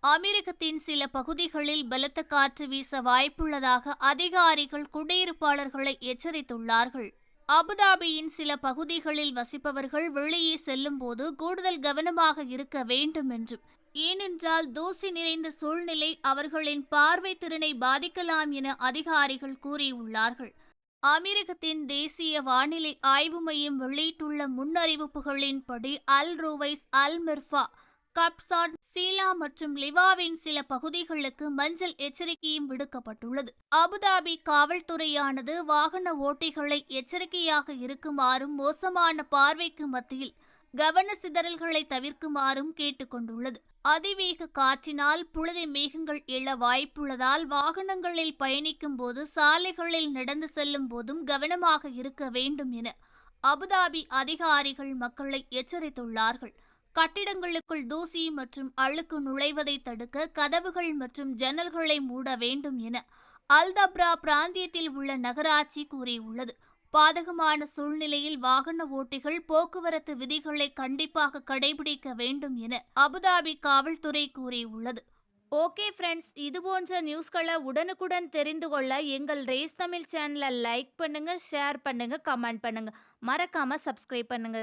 அமெரிக்கத்தின் சில பகுதிகளில் பலத்த காற்று வீச வாய்ப்புள்ளதாக அதிகாரிகள் குடியிருப்பாளர்களை எச்சரித்துள்ளார்கள். அபுதாபியின் சில பகுதிகளில் வசிப்பவர்கள் வெளியே செல்லும் போது கூடுதல் கவனமாக இருக்க வேண்டும் என்றும், ஏனென்றால் தூசி நிறைந்த சூழ்நிலை அவர்களின் பார்வை திறனை பாதிக்கலாம் என அதிகாரிகள் கூறியுள்ளார்கள். அமெரிக்கத்தின் தேசிய வானிலை ஆய்வு மையம் வெளியிட்டுள்ள முன்னறிவிப்புகளின்படி அல் ரூவைஸ், அல் மிர்ஃபா, கப்சான், சீலா மற்றும் லிவாவின் சில பகுதிகளுக்கு மஞ்சள் எச்சரிக்கையும் விடுக்கப்பட்டுள்ளது. அபுதாபி காவல்துறையானது வாகன ஓட்டிகளை எச்சரிக்கையாக இருக்குமாறும் மோசமான பார்வைக்கு மத்தியில் கவன சிதறல்களை தவிர்க்குமாறும் கேட்டுக்கொண்டுள்ளது. அதிவேக காற்றினால் புழுதி மேகங்கள் எழ வாய்ப்புள்ளதால் வாகனங்களில் பயணிக்கும் போது, சாலைகளில் நடந்து செல்லும் போதும் கவனமாக இருக்க வேண்டும் என அபுதாபி அதிகாரிகள் மக்களை எச்சரித்துள்ளார்கள். கட்டிடங்களுக்குள் தூசி மற்றும் அழுக்கு நுழைவதை தடுக்க கதவுகள் மற்றும் ஜன்னல்களை மூட வேண்டும் என அல்தப்ரா பிராந்தியத்தில் உள்ள நகராட்சி கூறியுள்ளது. பாதகமான சூழ்நிலையில் வாகன ஓட்டிகள் போக்குவரத்து விதிகளை கண்டிப்பாக கடைபிடிக்க வேண்டும் என அபுதாபி காவல்துறை கூறியுள்ளது. ஓகே ஃப்ரெண்ட்ஸ், இது போன்ற நியூஸ்களை உடனுக்குடன் தெரிந்து கொள்ள எங்கள் ரேஸ் தமிழ் சேனலை லைக் பண்ணுங்க, ஷேர் பண்ணுங்க, கமெண்ட் பண்ணுங்க, மறக்காம சப்ஸ்கிரைப் பண்ணுங்க.